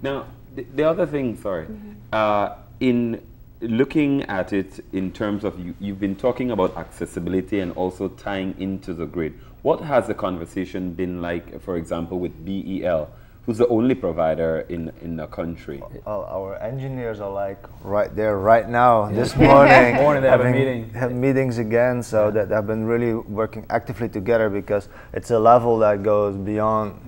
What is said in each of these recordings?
Now, the other thing, sorry, in looking at it in terms of you've been talking about accessibility and also tying into the grid. What has the conversation been like, for example, with BEL, who's the only provider in the country? Our engineers are like right there, right now, this morning. Morning they have a meeting. Have meetings again, so that they've been really working actively together because it's a level that goes beyond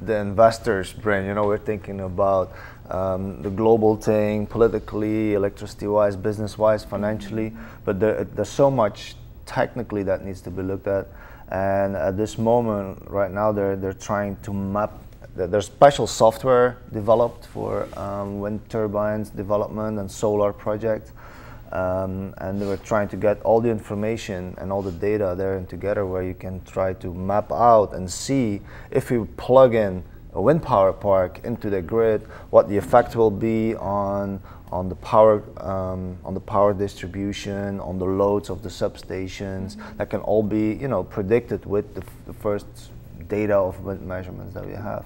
the investor's brain. You know, we're thinking about the global thing, politically, electricity-wise, business-wise, financially, but there's so much technically that needs to be looked at. And at this moment, right now, they're trying to map. There's special software developed for wind turbines development and solar projects, and they were trying to get all the information and all the data there and together, where you can try to map out and see if you plug in a wind power park into the grid, what the effect will be on the power distribution, on the loads of the substations. That can all be, you know, predicted with the first data of wind measurements that we have.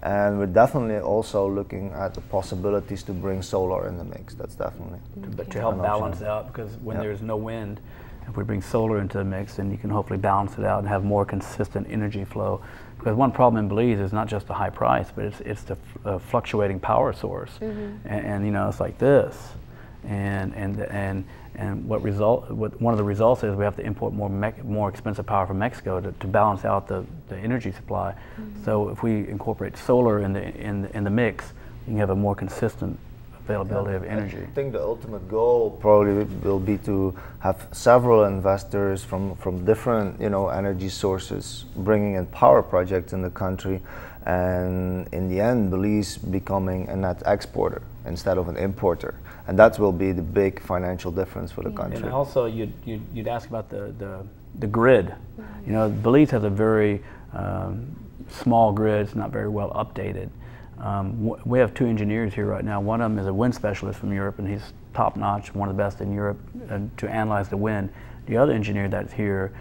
And we're definitely also looking at the possibilities to bring solar in the mix. That's definitely. But to help balance out, because when there's no wind, if we bring solar into the mix, then you can hopefully balance it out and have more consistent energy flow. Because one problem in Belize is not just the high price, but it's the fluctuating power source. And you know, it's like this. And one of the results is we have to import more expensive power from Mexico to balance out the energy supply. So if we incorporate solar in the mix, you can have a more consistent availability of energy. I think the ultimate goal probably will be to have several investors from different, you know, energy sources bringing in power projects in the country, and in the end, Belize becoming a net exporter instead of an importer, and that will be the big financial difference for the country. And also, you'd ask about the grid. You know, Belize has a very small grid. It's not very well updated. We have two engineers here right now. One of them is a wind specialist from Europe, and he's top-notch, one of the best in Europe to analyze the wind. The other engineer that's here,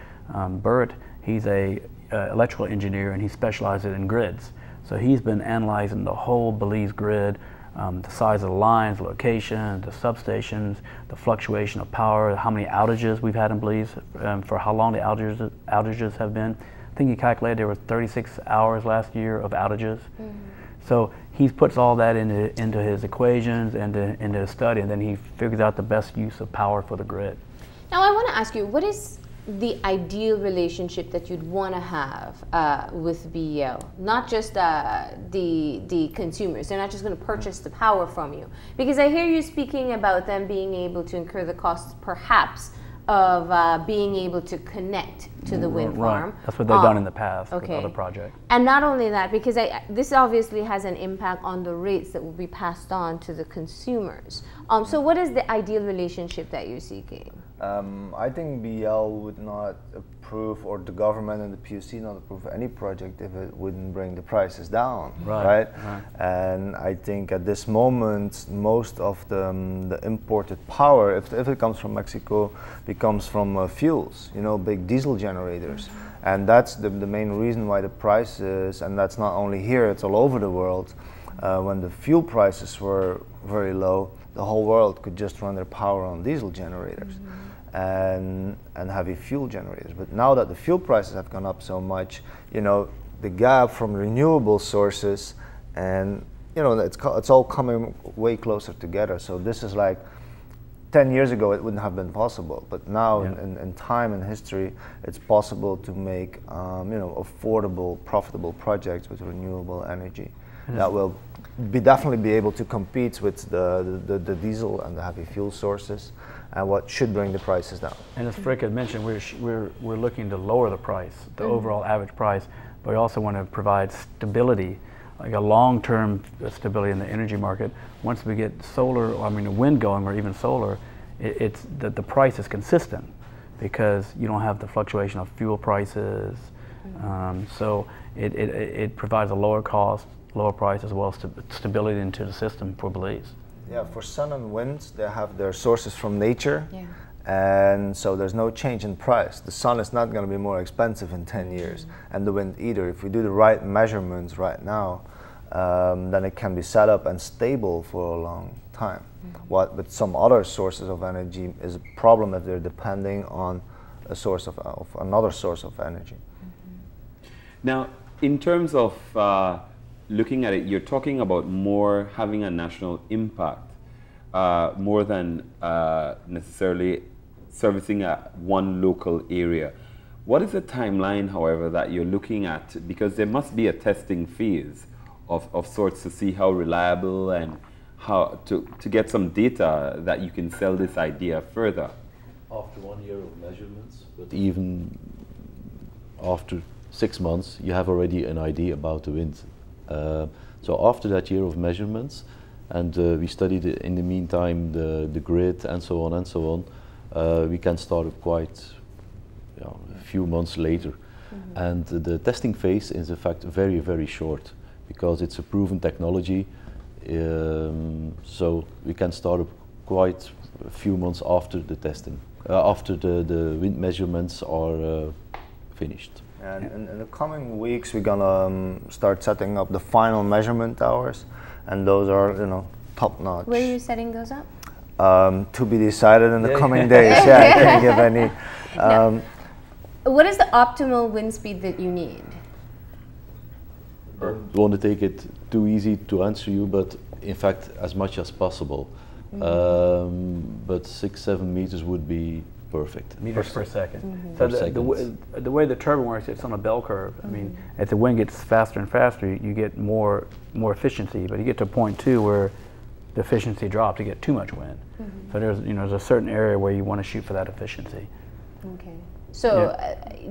Bert, he's a electrical engineer, and he specializes in grids. So he's been analyzing the whole Belize grid, the size of the lines, the location, the substations, the fluctuation of power, how many outages we've had in Belize, for how long the outages have been. I think he calculated there were 36 hours last year of outages. So he puts all that into his equations and into his study, and then he figures out the best use of power for the grid. Now I want to ask you, what is the ideal relationship that you'd want to have with BEL? Not just the consumers. They're not just going to purchase the power from you. Because I hear you speaking about them being able to incur the costs, perhaps, of being able to connect to the wind farm. Right. That's what they've done in the past with other projects. And not only that, because this obviously has an impact on the rates that will be passed on to the consumers. So what is the ideal relationship that you're seeking? I think BEL would not approve, or the government and the PUC not approve any project if it wouldn't bring the prices down, right? And I think at this moment, most of the imported power, if it comes from Mexico, becomes from fuels, you know, big diesel generators. And that's the main reason why the prices, and that's not only here, it's all over the world. When the fuel prices were very low, the whole world could just run their power on diesel generators and heavy fuel generators. But now that the fuel prices have gone up so much, you know, the gap from renewable sources and, you know, it's all coming way closer together. So this is like 10 years ago, it wouldn't have been possible, but now in time and history, it's possible to make you know, affordable, profitable projects with renewable energy that will definitely be able to compete with the diesel and the heavy fuel sources, and what should bring the prices down. And as Frick had mentioned, we're looking to lower the price, the overall average price, but we also want to provide stability, like a long-term stability in the energy market. Once we get solar, or I mean the wind going, or even solar, it's the price is consistent because you don't have the fluctuation of fuel prices. So it provides a lower cost, lower price, as well as stability into the system for Belize. Yeah, for sun and wind, they have their sources from nature, and so there's no change in price. The sun is not going to be more expensive in 10 years, and the wind either. If we do the right measurements right now, then it can be set up and stable for a long time. What with some other sources of energy is a problem if they're depending on a source of another source of energy. Now, in terms of looking at it, you're talking about more having a national impact, more than necessarily servicing one local area. What is the timeline, however, that you're looking at? Because there must be a testing phase of sorts to see how reliable and how to get some data that you can sell this idea further. After 1 year of measurements, but even after 6 months, you have already an idea about the wind. So after that year of measurements, and we studied in the meantime the grid and so on and so on, we can start quite a few months later. And the testing phase is in fact very, very short because it's a proven technology. So we can start quite a few months after the testing, after the wind measurements are finished. And in the coming weeks, we're gonna start setting up the final measurement towers, and those are, top notch. Where are you setting those up? To be decided in the coming days. Yeah, I can't give any. What is the optimal wind speed that you need? I don't want to take it too easy to answer you, but in fact, as much as possible. But 6-7 meters would be perfect. Meters per second. So the way the turbine works, it's on a bell curve. I mean, as the wind gets faster and faster, you get more efficiency. But you get to a point too where the efficiency drops. You get too much wind. So there's a certain area where you want to shoot for that efficiency. Okay. So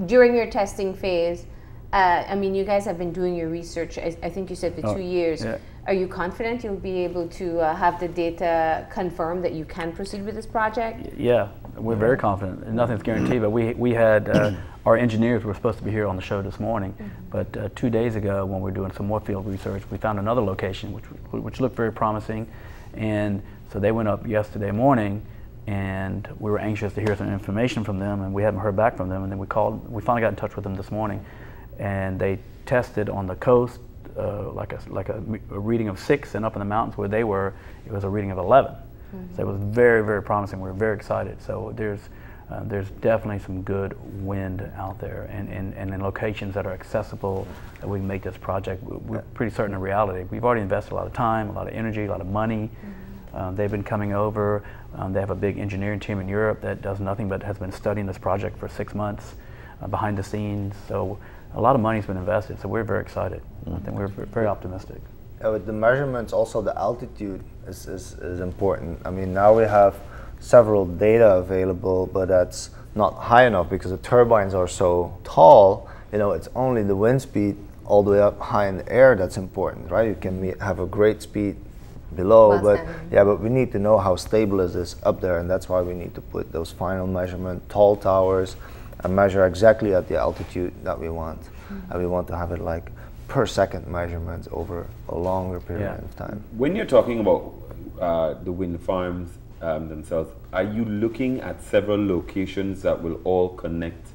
during your testing phase, I mean, you guys have been doing your research, I think you said for 2 years. Yeah. Are you confident you'll be able to have the data confirm that you can proceed with this project? Yeah, we're very confident. Nothing's guaranteed, but we had, our engineers were supposed to be here on the show this morning, but 2 days ago when we were doing some more field research, we found another location which looked very promising. And so they went up yesterday morning, and we were anxious to hear some information from them, and we haven't heard back from them. And then we finally got in touch with them this morning, and they tested on the coast like a reading of 6, and up in the mountains where they were, it was a reading of 11. So it was very, very promising. We were very excited. So there's definitely some good wind out there, and in locations that are accessible that we can make this project. We're pretty certain of reality. We've already invested a lot of time, a lot of energy, a lot of money. They've been coming over. They have a big engineering team in Europe that does nothing but has been studying this project for 6 months behind the scenes. So a lot of money's been invested, so we're very excited. I think we're very optimistic. With the measurements, also the altitude is important. I mean, now we have several data available, but that's not high enough because the turbines are so tall. It's only the wind speed all the way up high in the air that's important, right? You can have a great speed below, but we need to know how stable is this up there, and that's why we need to put those final measurement tall towers and measure exactly at the altitude that we want. And we want to have it like per second measurements over a longer period of time. When you're talking about the wind farms themselves, are you looking at several locations that will all connect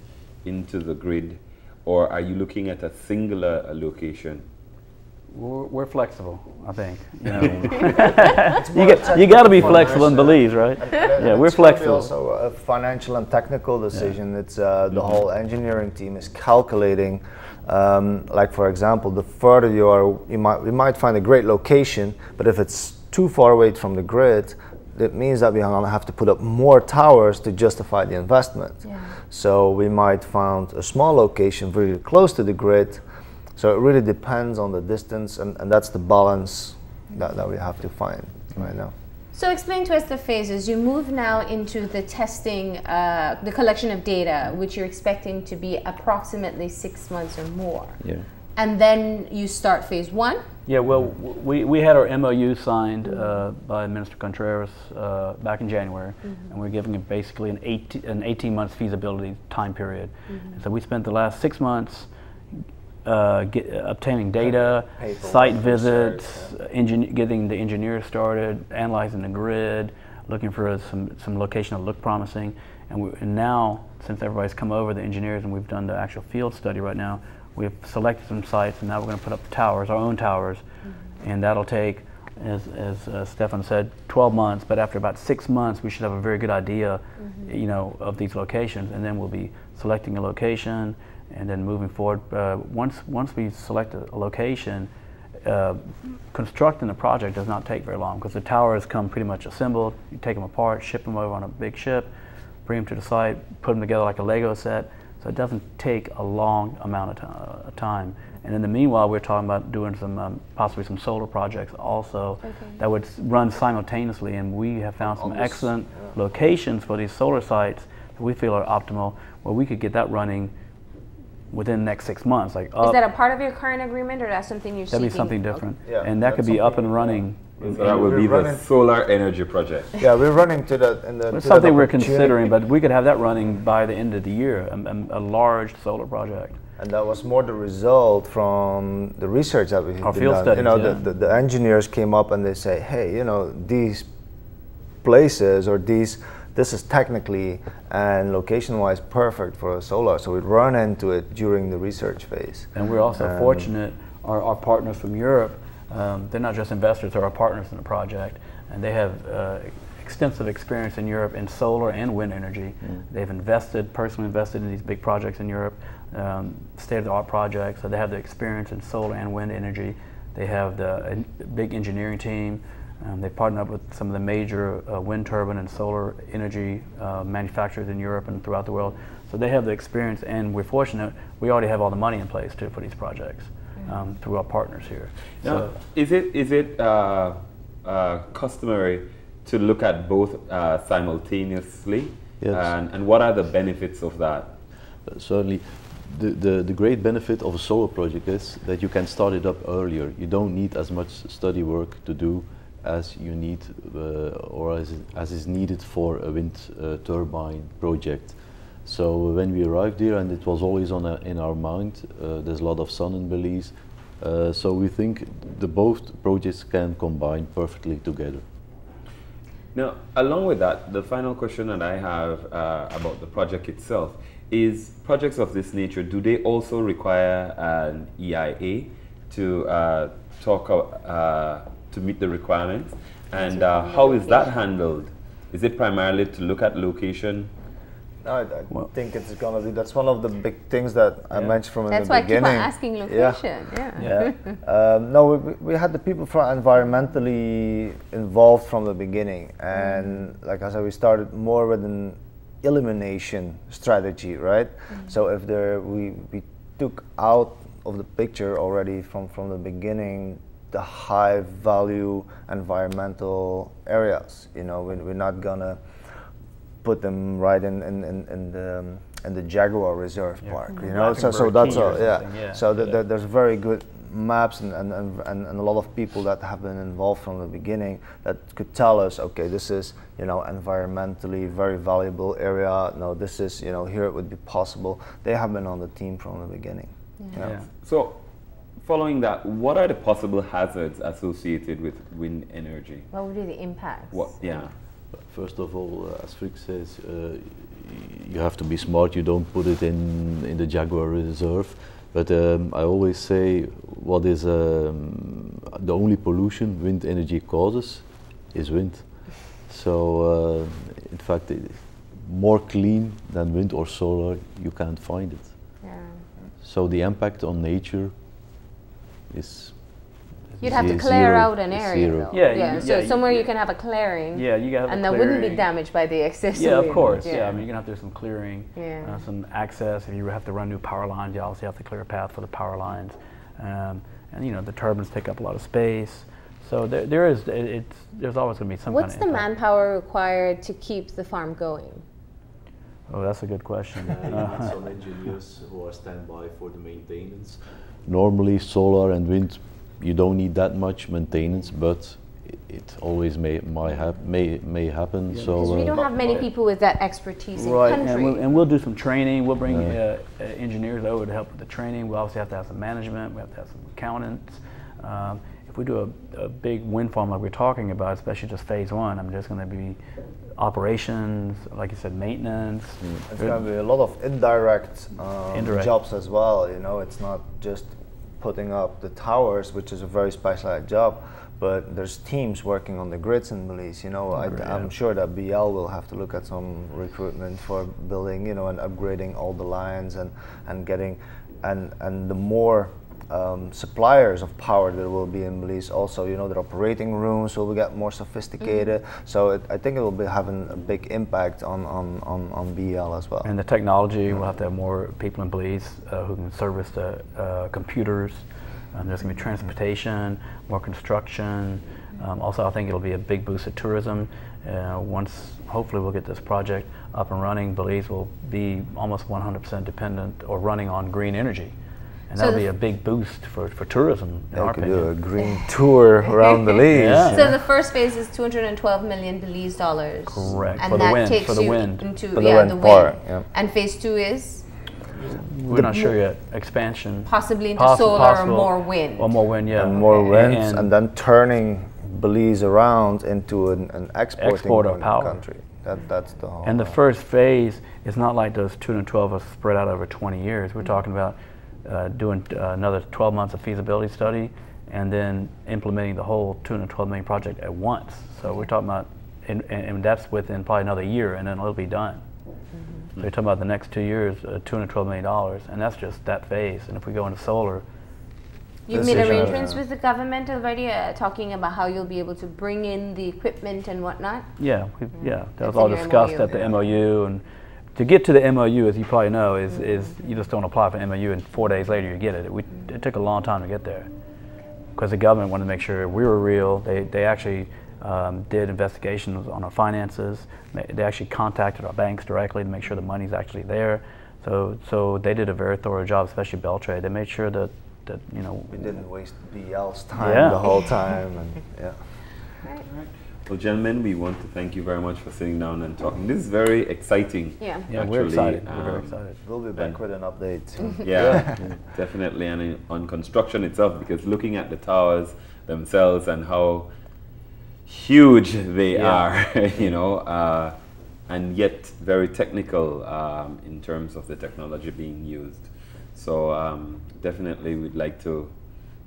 into the grid, or are you looking at a singular location? We're flexible, I think. You got to be flexible in Belize, right? Yeah, we're flexible. It's also a financial and technical decision. It's the whole engineering team is calculating. Like for example, the further you are, we might find a great location, but if it's too far away from the grid, it means that we're going to have to put up more towers to justify the investment. So we might find a small location very close to the grid. So it really depends on the distance, and that's the balance that we have to find right now. So explain to us the phases. You move now into the testing, the collection of data, which you're expecting to be approximately 6 months or more. Yeah. And then you start phase 1? Yeah, well, we had our MOU signed by Minister Contreras back in January, and we're giving it basically an 18 months feasibility time period. And so we spent the last 6 months obtaining data, site visits, getting the engineers started, analyzing the grid, looking for some location that looked promising. And now, since everybody's come over, the engineers, and we've done the actual field study right now, we've selected some sites, and now we're going to put up the towers, our own towers, and that'll take, as Stefan said, 12 months. But after about 6 months, we should have a very good idea, you know, of these locations, and then we'll be selecting a location, and then moving forward. Once we select a location, constructing the project does not take very long because the towers come pretty much assembled. You take them apart, ship them over on a big ship, bring them to the site, put them together like a Lego set. So it doesn't take a long amount of time. And in the meanwhile, we're talking about doing some possibly some solar projects also that would run simultaneously. And we have found some excellent locations for these solar sites that we feel are optimal, where we could get that running within the next 6 months. Like is that a part of your current agreement, or that's something you're seeking? That'd be something different, and that could be up and running. So that will be the solar energy project. Yeah, we're running to that. It's something we're considering, but we could have that running by the end of the year, a large solar project. And that was more the result from the research that we did. Our field studies, you know, the engineers came up and they say, hey, you know, these places or this is technically and location-wise perfect for solar. So we run into it during the research phase. And we're also fortunate, our partners from Europe, they're not just investors, they're our partners in the project, and they have extensive experience in Europe in solar and wind energy. They've personally invested in these big projects in Europe, state-of-the-art projects, so they have the experience in solar and wind energy. They have the big engineering team. They partnered up with some of the major wind turbine and solar energy manufacturers in Europe and throughout the world. So they have the experience, and we're fortunate, we already have all the money in place too for these projects through our partners here. Now, So, is it customary to look at both simultaneously? Yes. And what are the benefits of that? Certainly. The great benefit of a solar project is that you can start it up earlier. You don't need as much study work to do as you need or as is needed for a wind turbine project. So when we arrived here, and it was always in our mind, there's a lot of sun in Belize, so we think both projects can combine perfectly together. Now, along with that, the final question that I have about the project itself is, projects of this nature, do they also require an EIA to to meet the requirements? And how is that handled? Is it primarily to look at location? No, I think it's going to be, that's one of the big things that I mentioned from the beginning. That's why I keep on asking location. No, we had the people from environmentally involved from the beginning. And like I said, we started more with an elimination strategy, right? So if we took out of the picture already from the beginning the high value environmental areas. You know, we're not gonna put them right in the Jaguar Reserve Park. You know, so that's so there's very good maps and a lot of people that have been involved from the beginning that could tell us, okay, this is, you know, environmentally very valuable area. No, this is, you know, here it would be possible. They have been on the team from the beginning. So, following that, what are the possible hazards associated with wind energy? What would be the impacts? First of all, as Frick says, you have to be smart. You don't put it in the Jaguar Reserve. But I always say, what is the only pollution wind energy causes is wind. So, in fact, more clean than wind or solar, you can't find it. So the impact on nature is You'd have to clear out an area, though. So somewhere you can have a clearing. And that wouldn't be damaged by the excess. Yeah, of course. I mean, you're gonna have to do some clearing, some access. If you have to run new power lines, you obviously have to clear a path for the power lines. And you know, the turbines take up a lot of space. So there's always gonna be some kind of What's the manpower required to keep the farm going? Oh, that's a good question. You need some engineers who are standby for the maintenance. Normally, solar and wind, you don't need that much maintenance, but it always may happen. Yeah, so we don't have many people with that expertise in country. And we'll do some training. We'll bring engineers over to help with the training. We obviously have to have some management. We have to have some accountants. If we do a big wind farm like we're talking about, especially just phase one, I mean, there's going to be operations, like you said, maintenance. It's going to be a lot of indirect jobs as well. You know, it's not just putting up the towers, which is a very specialized job. But there's teams working on the grids in Belize. You know, I'm sure that BL will have to look at some recruitment for building, you know, and upgrading all the lines and getting and the more suppliers of power there will be in Belize. Also, you know, the operating rooms will get more sophisticated. So I think it will be having a big impact on BL as well. And the technology, we'll have to have more people in Belize who can service the computers. There's going to be transportation, more construction. Also, I think it'll be a big boost to tourism. Once, hopefully, we'll get this project up and running, Belize will be almost 100% dependent or running on green energy. And that'll be a big boost for tourism, in our opinion. Do a green tour around Belize. Yeah. So the first phase is 212 million Belize dollars. Correct. And For the that wind, takes for the you wind. into For the the wind wind. part, yeah. And phase 2 is We're not sure yet. Expansion. possibly into solar or more wind. Or more wind, yeah. And more winds, and then turning Belize around into an exporting power. country. That's the whole. And the first phase is not like those 212 are spread out over 20 years. We're talking about doing another 12 months of feasibility study and then implementing the whole 212 million project at once. So we're talking about, and that's within probably another year, and then it'll be done. So you're talking about the next 2 years, $212 million, and that's just that phase. And if we go into solar, You've made arrangements with the government already, talking about how you'll be able to bring in the equipment and whatnot? yeah, that That's was all in your discussed MOU. at the MOU. And to get to the MOU, as you probably know, is you just don't apply for MOU and 4 days later you get it. It took a long time to get there because the government wanted to make sure we were real. They actually did investigations on our finances. They actually contacted our banks directly to make sure the money's actually there. So they did a very thorough job, especially Beltrade. They made sure that you know we didn't waste BL's time the whole time, and Right. Well, gentlemen, we want to thank you very much for sitting down and talking. This is very exciting. Yeah. Yeah, we're excited. We're very excited. we'll be back with an update soon. Yeah, definitely, and on construction itself, because looking at the towers themselves and how huge they are, you know, and yet very technical in terms of the technology being used. So definitely we'd like to,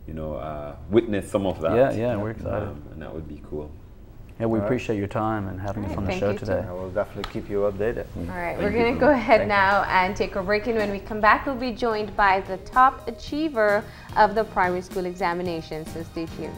you know, witness some of that. Yeah, we're excited. And that would be cool. Yeah, we appreciate your time and having us on the thank show you today. I will definitely keep you updated. All right, Thank we're you going so to go much. ahead now and take a break, and when we come back, we'll be joined by the top achiever of the primary school examination, so stay tuned.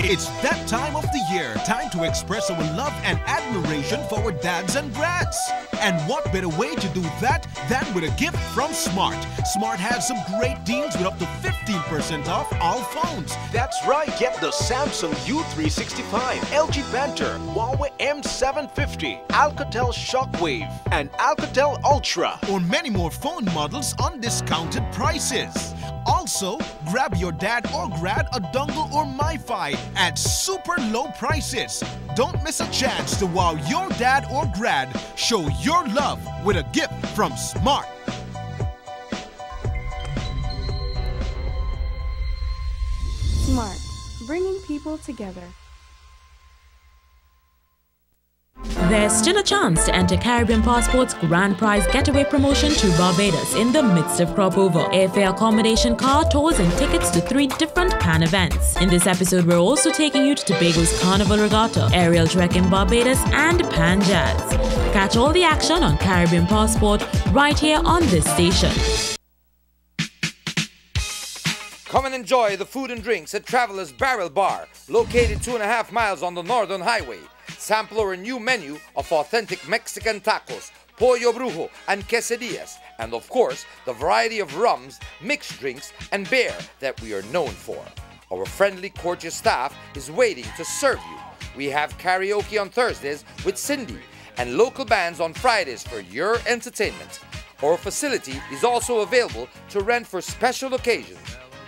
It's that time of the year, time to express our love and admiration for our dads and grads. And what better way to do that than with a gift from Smart? Smart has some great deals with up to 15% off all phones. That's right, get the Samsung U365, LG Banter, Huawei M750, Alcatel Shockwave, and Alcatel Ultra. Or many more phone models on discounted prices. Also, grab your dad or grad a dongle or MiFi at super low prices. Don't miss a chance to wow your dad or grad. Show your love with a gift from Smart. Smart, bringing people together. There's still a chance to enter Caribbean Passport's grand prize getaway promotion to Barbados in the midst of crop over. Airfare, accommodation, car tours, and tickets to 3 different Pan events. In this episode, we're also taking you to Tobago's Carnival Regatta, aerial trek in Barbados, and Pan Jazz. Catch all the action on Caribbean Passport right here on this station. Come and enjoy the food and drinks at Traveler's Barrel Bar, located 2.5 miles on the Northern Highway. Sample our new menu of authentic Mexican tacos, pollo brujo, and quesadillas, and of course, the variety of rums, mixed drinks, and beer that we are known for. Our friendly, courteous staff is waiting to serve you. We have karaoke on Thursdays with Cindy, and local bands on Fridays for your entertainment. Our facility is also available to rent for special occasions.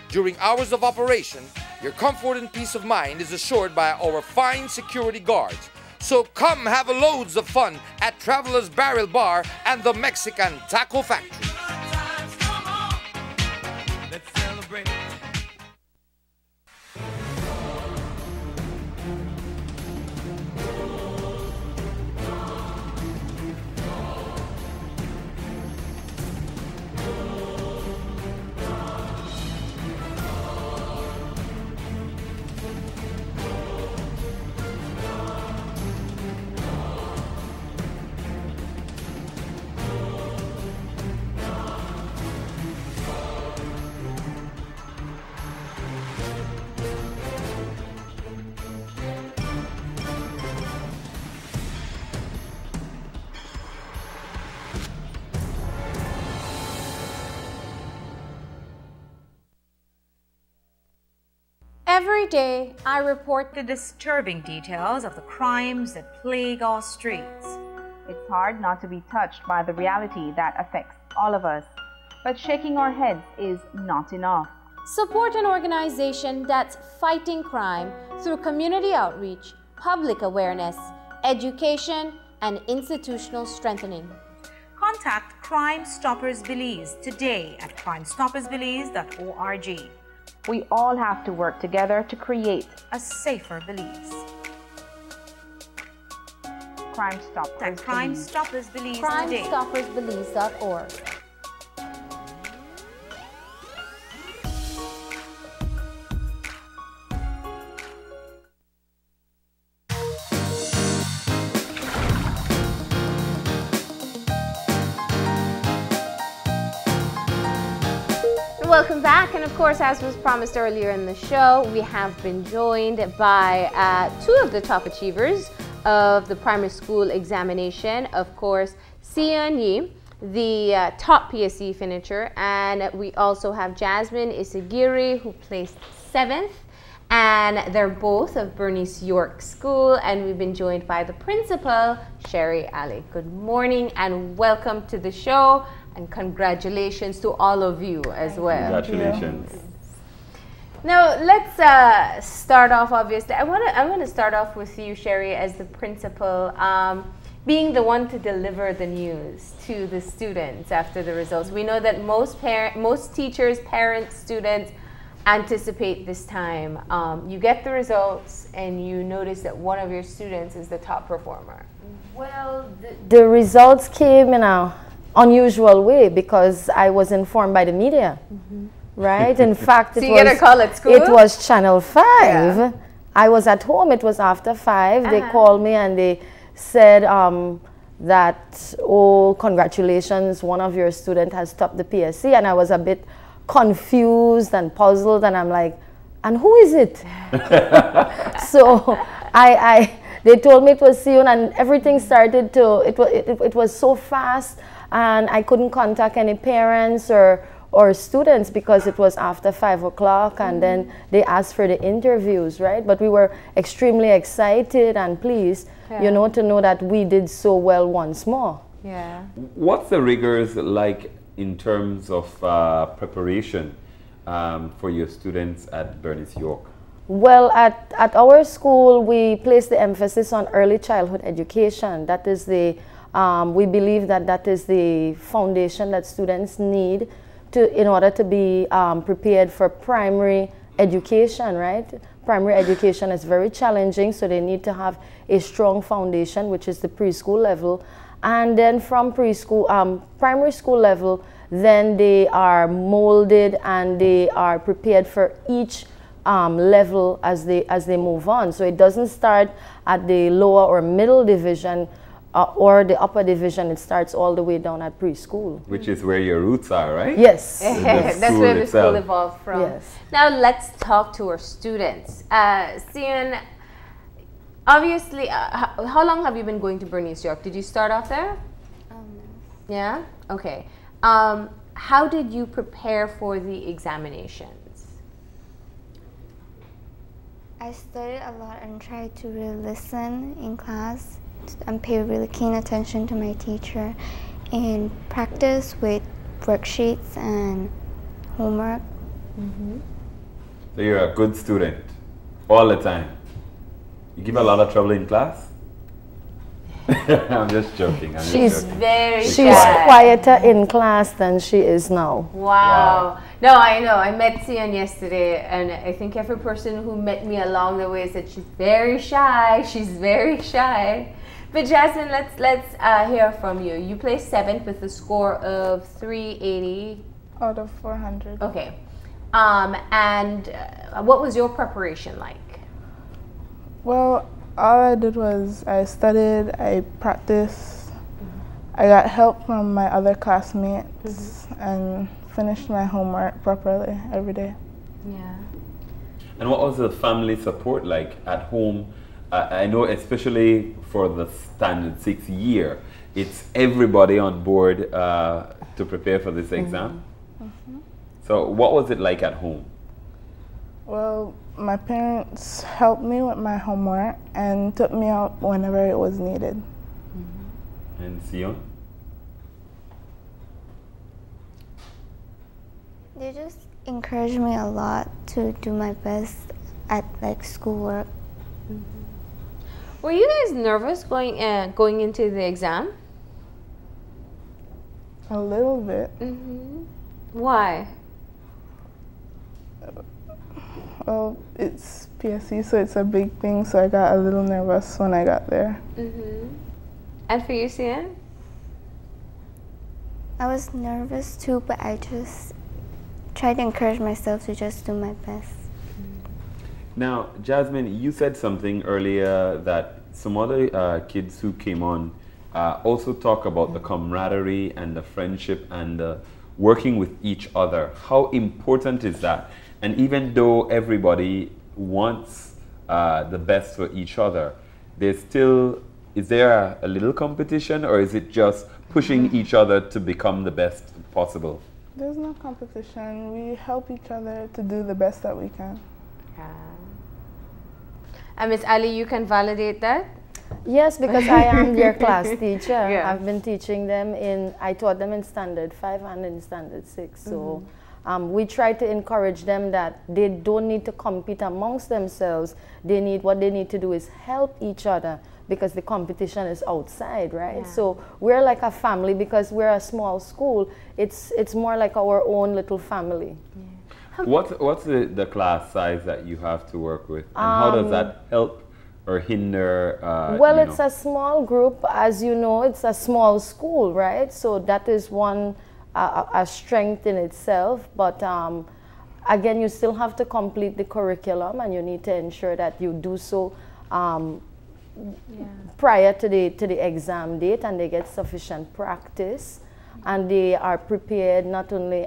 During hours of operation, your comfort and peace of mind is assured by our fine security guards. So come have loads of fun at Traveler's Barrel Bar and the Mexican Taco Factory. Every day, I report the disturbing details of the crimes that plague our streets. It's hard not to be touched by the reality that affects all of us. But shaking our heads is not enough. Support an organization that's fighting crime through community outreach, public awareness, education, and institutional strengthening. Contact Crime Stoppers Belize today at crimestoppersbelize.org. We all have to work together to create a safer Belize. Crime Stoppers. At Crime Stoppers Belize today. crimestoppersbelize.org. Welcome back, and of course, as was promised earlier in the show, we have been joined by two of the top achievers of the primary school examination. Of course, Sion Yi, the top PSE finisher, and we also have Jasmine Isagiri, who placed 7th, and they're both of Bernice York School, and we've been joined by the principal, Sherry Ali. Good morning and welcome to the show. And congratulations to all of you as well. Congratulations. Now let's start off. Obviously, I want to start off with you, Sherry, as the principal, being the one to deliver the news to the students after the results. We know that most teachers, parents, students anticipate this time. You get the results, and you notice that one of your students is the top performer. Well, the results came in a unusual way because I was informed by the media, right? In fact, so you get a call at school? It was Channel 5. Yeah. I was at home. It was after 5. They called me and they said that, oh, congratulations, one of your students has topped the PSC. And I was a bit confused and puzzled, and I'm like, and who is it? So they told me it was Sion, and everything started to, it was so fast. And I couldn't contact any parents or students because it was after 5 o'clock, and then they asked for the interviews, right? But we were extremely excited and pleased, you know, to know that we did so well once more. Yeah. What's the rigors like in terms of preparation for your students at Bernice York? Well, at our school, we place the emphasis on early childhood education. That is the we believe that is the foundation that students need in order to be prepared for primary education, right? Primary education is very challenging, so they need to have a strong foundation, which is the preschool level. And then from preschool, primary school level, then they are molded and they are prepared for each level as they move on. So it doesn't start at the lower or middle division or the upper division. It starts all the way down at preschool. Which is where your roots are, right? Yes. That's where the school evolved from. Yes. Now let's talk to our students. Sion, Obviously, how long have you been going to Bernice York? Did you start off there? Yeah? Okay. How did you prepare for the examinations? I studied a lot and tried to really listen in class and pay really keen attention to my teacher and practice with worksheets and homework. So you're a good student all the time. You give a lot of trouble in class? I'm just joking. She's very shy. She's quieter in class than she is now. Wow. No, I know. I met Sion yesterday, and I think every person who met me along the way said she's very shy. She's very shy. But Jasmine, let's hear from you. You placed 7th with a score of 380 out of 400. Okay. And what was your preparation like? Well, all I did was I studied, I practiced, I got help from my other classmates, and finished my homework properly every day. Yeah. And what was the family support like at home? I know especially for the standard 6 year, it's everybody on board to prepare for this exam. So what was it like at home? Well, my parents helped me with my homework and took me out whenever it was needed. And Sion? They just encouraged me a lot to do my best at schoolwork. Were you guys nervous going into the exam? A little bit. Why? Well, it's PSC, so it's a big thing, so I got a little nervous when I got there. And for you, Sion? I was nervous too, but I just tried to encourage myself to just do my best. Now, Jasmine, you said something earlier that some other kids who came on also talk about the camaraderie and the friendship and working with each other. How important is that? And even though everybody wants the best for each other, there's still, is there a little competition, or is it just pushing each other to become the best possible? There's no competition. We help each other to do the best that we can. And Ms. Ali, you can validate that? Yes, because I am their class teacher. I've been teaching them I taught them in Standard 5 and in Standard 6. So we try to encourage them that they don't need to compete amongst themselves. What they need to do is help each other, because the competition is outside, right? So we're like a family because we're a small school. It's more like our own little family. What's the class size that you have to work with, and how does that help or hinder? Well, it's a small group, as you know. It's a small school, right? So that is one a strength in itself. But again, you still have to complete the curriculum, and you need to ensure that you do so prior to the exam date, and they get sufficient practice, and they are prepared not only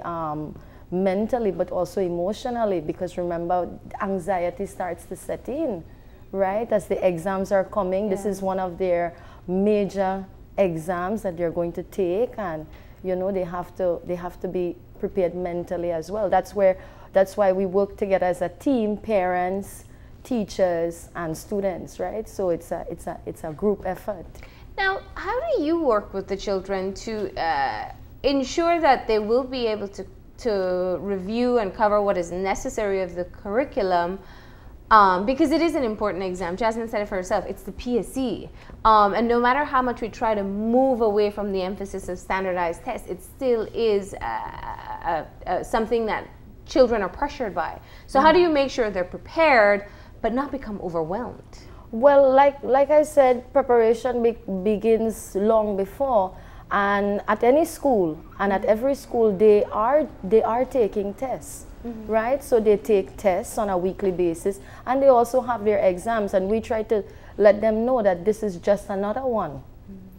mentally but also emotionally, because remember, anxiety starts to set in, right, as the exams are coming. This is one of their major exams that they're going to take, and you know, they have to be prepared mentally as well. That's why we work together as a team, parents, teachers, and students, right? So it's a group effort. Now, how do you work with the children to ensure that they will be able to review and cover what is necessary of the curriculum, because it is an important exam. Jasmine said it for herself, it's the PSC. And no matter how much we try to move away from the emphasis of standardized tests, it still is something that children are pressured by. So how do you make sure they're prepared but not become overwhelmed? Well, like I said, preparation begins long before. And at any school, and at every school, they are taking tests, right? So they take tests on a weekly basis, and they also have their exams, and we try to let them know that this is just another one,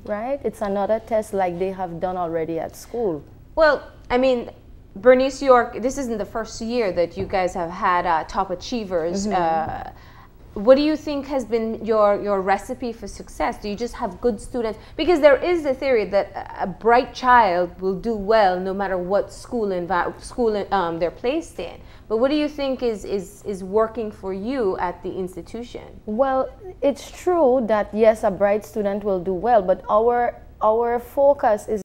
right? It's another test like they have done already at school. Well, I mean, Bernice York, this isn't the first year that you guys have had top achievers. what do you think has been your recipe for success? Do you just have good students? Because there is the theory that a bright child will do well no matter what school they're placed in. But what do you think is working for you at the institution? Well, it's true that yes, a bright student will do well, but our focus is